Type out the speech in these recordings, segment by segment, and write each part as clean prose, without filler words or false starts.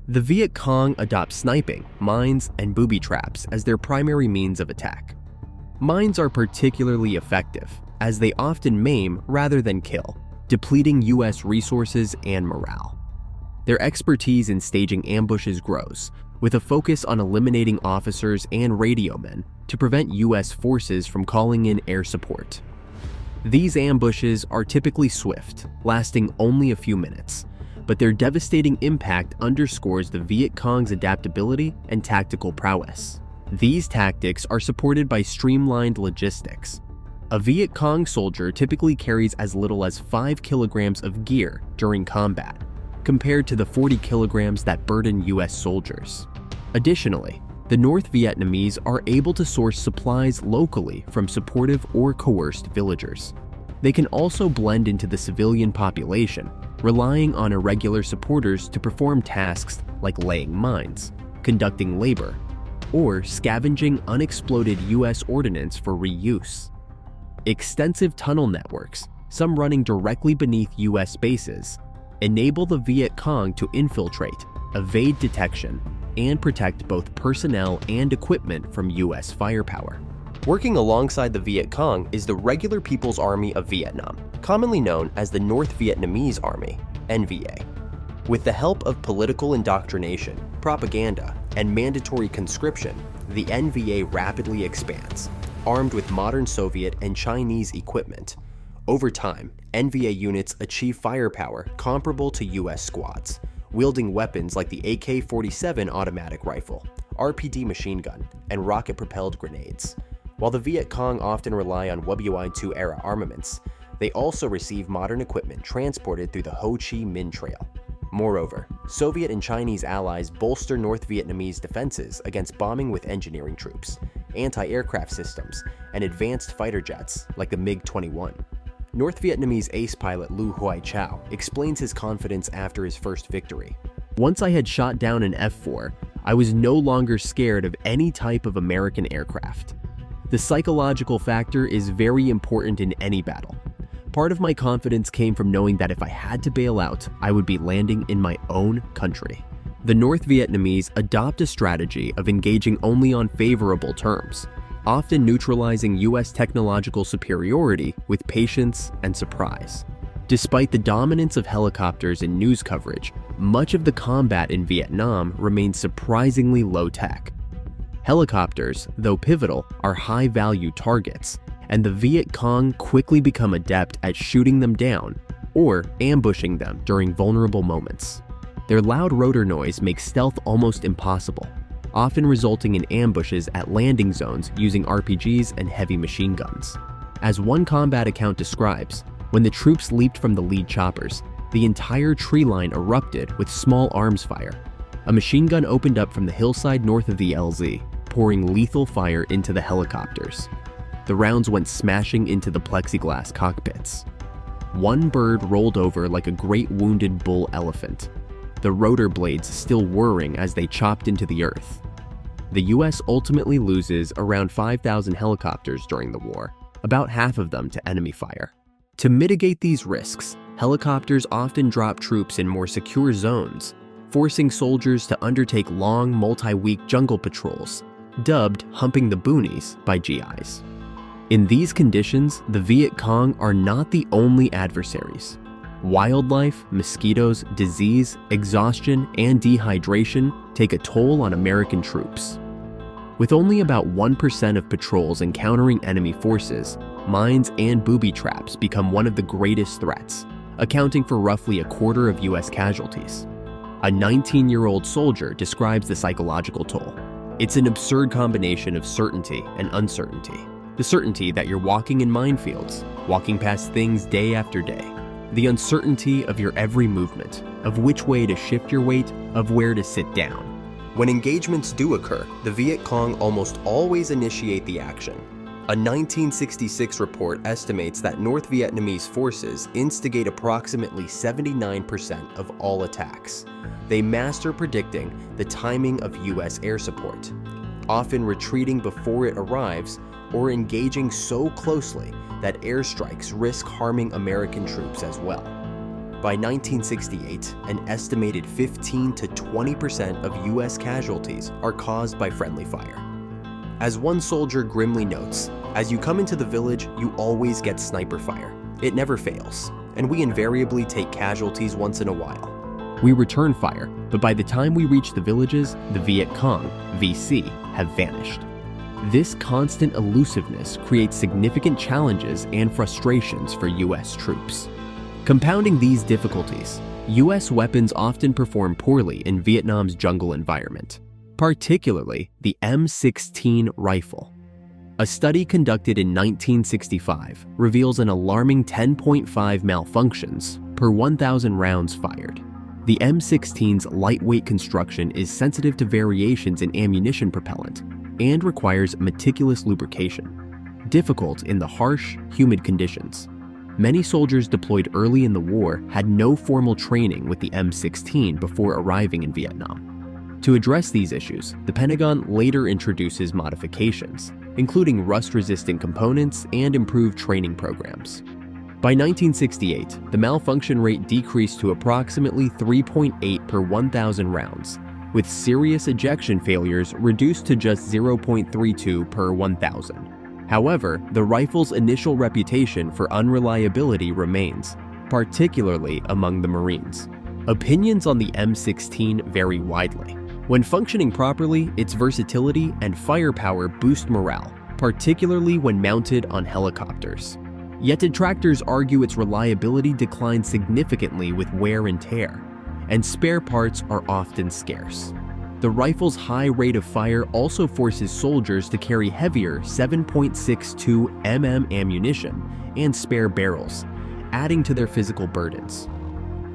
The Viet Cong adopt sniping, mines, and booby traps as their primary means of attack. Mines are particularly effective, as they often maim rather than kill, depleting US resources and morale. Their expertise in staging ambushes grows, with a focus on eliminating officers and radio men to prevent US forces from calling in air support. These ambushes are typically swift, lasting only a few minutes, but their devastating impact underscores the Viet Cong's adaptability and tactical prowess. These tactics are supported by streamlined logistics. A Viet Cong soldier typically carries as little as 5 kilograms of gear during combat, compared to the 40 kilograms that burden US soldiers. Additionally, the North Vietnamese are able to source supplies locally from supportive or coerced villagers. They can also blend into the civilian population, relying on irregular supporters to perform tasks like laying mines, conducting labor, or scavenging unexploded US ordnance for reuse. Extensive tunnel networks, some running directly beneath US bases, enable the Viet Cong to infiltrate, evade detection, and protect both personnel and equipment from US firepower. Working alongside the Viet Cong is the Regular People's Army of Vietnam, commonly known as the North Vietnamese Army, NVA. With the help of political indoctrination, propaganda, and mandatory conscription, the NVA rapidly expands, armed with modern Soviet and Chinese equipment. Over time, NVA units achieve firepower comparable to US squads, wielding weapons like the AK-47 automatic rifle, RPD machine gun, and rocket-propelled grenades. While the Viet Cong often rely on WI-2-era armaments, they also receive modern equipment transported through the Ho Chi Minh Trail. Moreover, Soviet and Chinese allies bolster North Vietnamese defenses against bombing with engineering troops, anti-aircraft systems, and advanced fighter jets like the MiG-21. North Vietnamese ace pilot Lu Huai Chau explains his confidence after his first victory. "Once I had shot down an F-4, I was no longer scared of any type of American aircraft. The psychological factor is very important in any battle. Part of my confidence came from knowing that if I had to bail out, I would be landing in my own country." The North Vietnamese adopt a strategy of engaging only on favorable terms, often neutralizing US technological superiority with patience and surprise. Despite the dominance of helicopters in news coverage, much of the combat in Vietnam remains surprisingly low-tech. Helicopters, though pivotal, are high-value targets, and the Viet Cong quickly become adept at shooting them down or ambushing them during vulnerable moments. Their loud rotor noise makes stealth almost impossible, often resulting in ambushes at landing zones using RPGs and heavy machine guns. As one combat account describes, when the troops leaped from the lead choppers, the entire tree line erupted with small arms fire. A machine gun opened up from the hillside north of the LZ, pouring lethal fire into the helicopters. The rounds went smashing into the plexiglass cockpits. One bird rolled over like a great wounded bull elephant, the rotor blades still whirring as they chopped into the earth. The US ultimately loses around 5,000 helicopters during the war, about half of them to enemy fire. To mitigate these risks, helicopters often drop troops in more secure zones, forcing soldiers to undertake long, multi-week jungle patrols, dubbed humping the boonies by GIs. In these conditions, the Viet Cong are not the only adversaries. Wildlife, mosquitoes, disease, exhaustion, and dehydration take a toll on American troops. With only about 1% of patrols encountering enemy forces, mines and booby traps become one of the greatest threats, accounting for roughly a quarter of US casualties. A 19-year-old soldier describes the psychological toll. "It's an absurd combination of certainty and uncertainty. The certainty that you're walking in minefields, walking past things day after day. The uncertainty of your every movement, of which way to shift your weight, of where to sit down." When engagements do occur, the Viet Cong almost always initiate the action. A 1966 report estimates that North Vietnamese forces instigate approximately 79% of all attacks. They master predicting the timing of US air support, often retreating before it arrives or engaging so closely that airstrikes risk harming American troops as well. By 1968, an estimated 15 to 20% of US casualties are caused by friendly fire. As one soldier grimly notes, "As you come into the village, you always get sniper fire. It never fails, and we invariably take casualties once in a while. We return fire, but by the time we reach the villages, the Viet Cong, VC, have vanished." This constant elusiveness creates significant challenges and frustrations for US troops. Compounding these difficulties, US weapons often perform poorly in Vietnam's jungle environment, particularly the M16 rifle. A study conducted in 1965 reveals an alarming 10.5 malfunctions per 1,000 rounds fired. The M16's lightweight construction is sensitive to variations in ammunition propellant and requires meticulous lubrication, difficult in the harsh, humid conditions. Many soldiers deployed early in the war had no formal training with the M16 before arriving in Vietnam. To address these issues, the Pentagon later introduces modifications, including rust-resistant components and improved training programs. By 1968, the malfunction rate decreased to approximately 3.8 per 1,000 rounds, with serious ejection failures reduced to just 0.32 per 1,000. However, the rifle's initial reputation for unreliability remains, particularly among the Marines. Opinions on the M16 vary widely. When functioning properly, its versatility and firepower boost morale, particularly when mounted on helicopters. Yet detractors argue its reliability declines significantly with wear and tear, and spare parts are often scarce. The rifle's high rate of fire also forces soldiers to carry heavier 7.62 mm ammunition and spare barrels, adding to their physical burdens.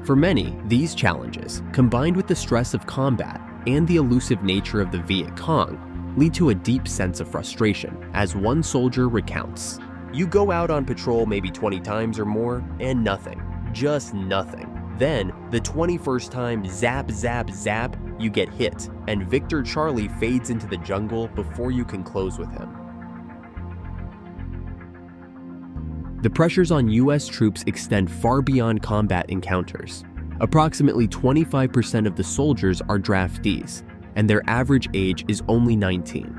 For many, these challenges, combined with the stress of combat and the elusive nature of the Viet Cong, lead to a deep sense of frustration, as one soldier recounts. "You go out on patrol maybe 20 times or more, and nothing. Just nothing. Then, the 21st time, zap, zap, zap, you get hit, and Victor Charlie fades into the jungle before you can close with him." The pressures on US troops extend far beyond combat encounters. Approximately 25% of the soldiers are draftees, and their average age is only 19.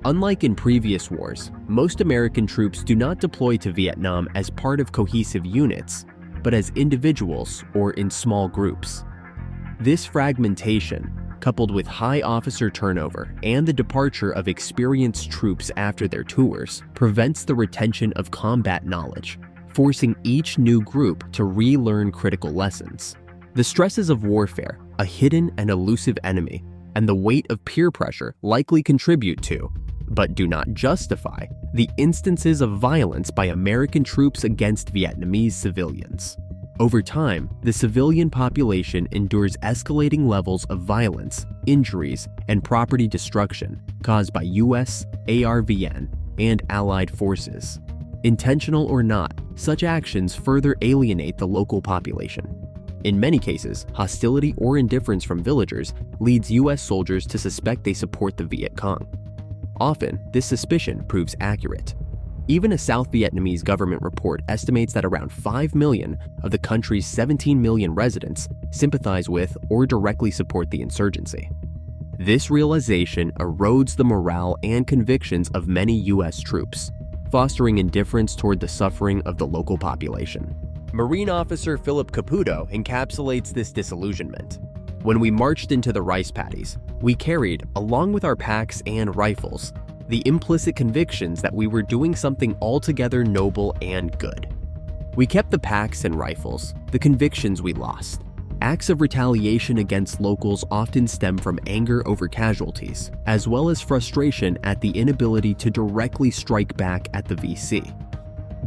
Unlike in previous wars, most American troops do not deploy to Vietnam as part of cohesive units, but as individuals or in small groups. This fragmentation, coupled with high officer turnover and the departure of experienced troops after their tours, prevents the retention of combat knowledge, forcing each new group to relearn critical lessons. The stresses of warfare, a hidden and elusive enemy, and the weight of peer pressure likely contribute to, but do not justify, the instances of violence by American troops against Vietnamese civilians. Over time, the civilian population endures escalating levels of violence, injuries, and property destruction caused by US, ARVN, and allied forces. Intentional or not, such actions further alienate the local population. In many cases, hostility or indifference from villagers leads US soldiers to suspect they support the Viet Cong. Often, this suspicion proves accurate. Even a South Vietnamese government report estimates that around 5 million of the country's 17 million residents sympathize with or directly support the insurgency. This realization erodes the morale and convictions of many US troops, fostering indifference toward the suffering of the local population. Marine officer Philip Caputo encapsulates this disillusionment. "When we marched into the rice paddies, we carried, along with our packs and rifles, the implicit convictions that we were doing something altogether noble and good. We kept the packs and rifles, the convictions we lost. Acts of retaliation against locals often stem from anger over casualties, as well as frustration at the inability to directly strike back at the VC."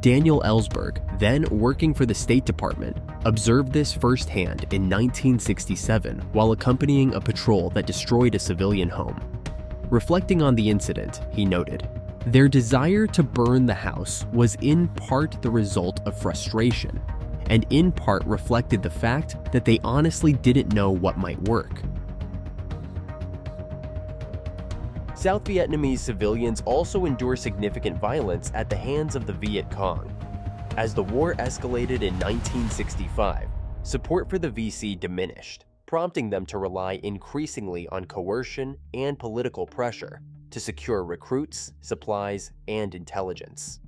Daniel Ellsberg, then working for the State Department, observed this firsthand in 1967 while accompanying a patrol that destroyed a civilian home. Reflecting on the incident, he noted, "Their desire to burn the house was in part the result of frustration, and in part reflected the fact that they honestly didn't know what might work." South Vietnamese civilians also endure significant violence at the hands of the Viet Cong. As the war escalated in 1965, support for the VC diminished, prompting them to rely increasingly on coercion and political pressure to secure recruits, supplies, and intelligence.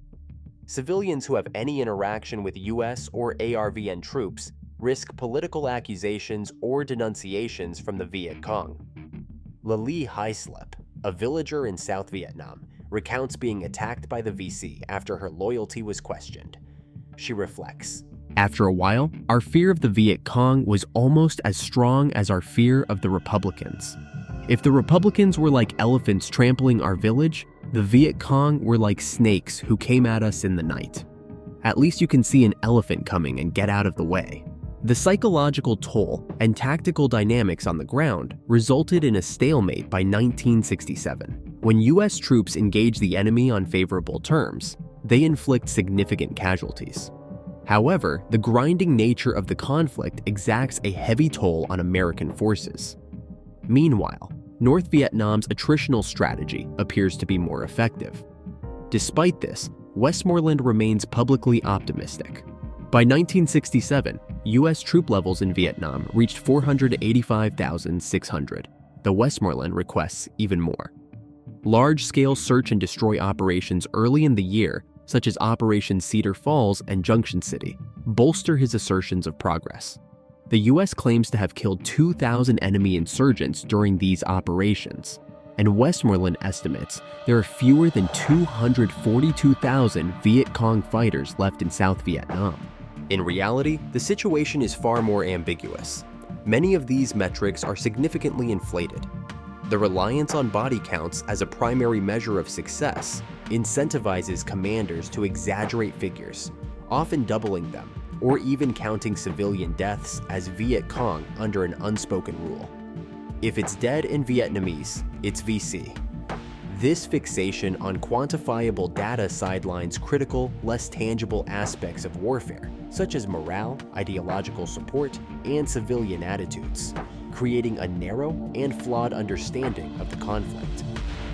Civilians who have any interaction with US or ARVN troops risk political accusations or denunciations from the Viet Cong. Lali Haislip, a villager in South Vietnam, recounts being attacked by the VC after her loyalty was questioned. She reflects, "After a while, our fear of the Viet Cong was almost as strong as our fear of the Republicans. If the Republicans were like elephants trampling our village, the Viet Cong were like snakes who came at us in the night. At least you can see an elephant coming and get out of the way." The psychological toll and tactical dynamics on the ground resulted in a stalemate by 1967. When US troops engage the enemy on favorable terms, they inflict significant casualties. However, the grinding nature of the conflict exacts a heavy toll on American forces. Meanwhile, North Vietnam's attritional strategy appears to be more effective. Despite this, Westmoreland remains publicly optimistic. By 1967, US troop levels in Vietnam reached 485,600. The Westmoreland requests even more. Large-scale search and destroy operations early in the year, such as Operation Cedar Falls and Junction City, bolster his assertions of progress. The US claims to have killed 2,000 enemy insurgents during these operations, and Westmoreland estimates there are fewer than 242,000 Viet Cong fighters left in South Vietnam. In reality, the situation is far more ambiguous. Many of these metrics are significantly inflated. The reliance on body counts as a primary measure of success incentivizes commanders to exaggerate figures, often doubling them, or even counting civilian deaths as Viet Cong under an unspoken rule. If it's dead in Vietnamese, it's VC. This fixation on quantifiable data sidelines critical, less tangible aspects of warfare, such as morale, ideological support, and civilian attitudes, creating a narrow and flawed understanding of the conflict.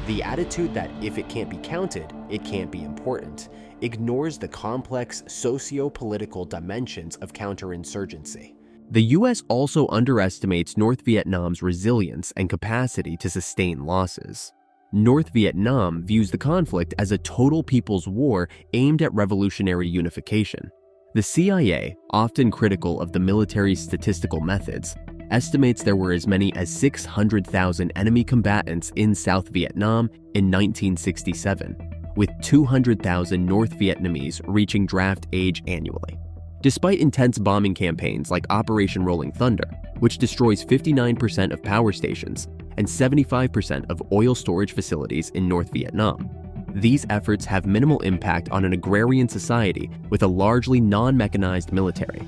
The attitude that if it can't be counted, it can't be important, ignores the complex socio-political dimensions of counterinsurgency. The US also underestimates North Vietnam's resilience and capacity to sustain losses. North Vietnam views the conflict as a total people's war aimed at revolutionary unification. The CIA, often critical of the military's statistical methods, estimates there were as many as 600,000 enemy combatants in South Vietnam in 1967, with 200,000 North Vietnamese reaching draft age annually. Despite intense bombing campaigns like Operation Rolling Thunder, which destroys 59% of power stations and 75% of oil storage facilities in North Vietnam, these efforts have minimal impact on an agrarian society with a largely non-mechanized military.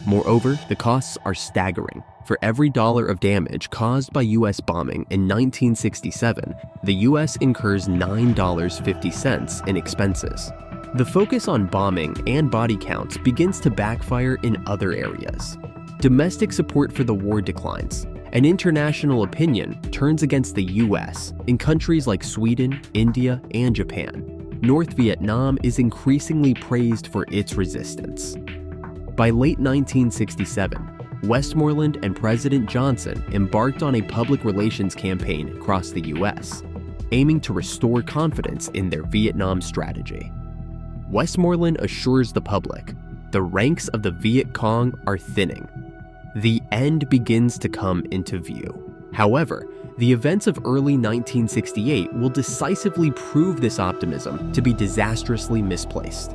Moreover, the costs are staggering. For every dollar of damage caused by US bombing in 1967, the US incurs $9.50 in expenses. The focus on bombing and body counts begins to backfire in other areas. Domestic support for the war declines, and international opinion turns against the US in countries like Sweden, India, and Japan. North Vietnam is increasingly praised for its resistance. By late 1967, Westmoreland and President Johnson embarked on a public relations campaign across the US, aiming to restore confidence in their Vietnam strategy. Westmoreland assures the public, the ranks of the Viet Cong are thinning. The end begins to come into view. However, the events of early 1968 will decisively prove this optimism to be disastrously misplaced.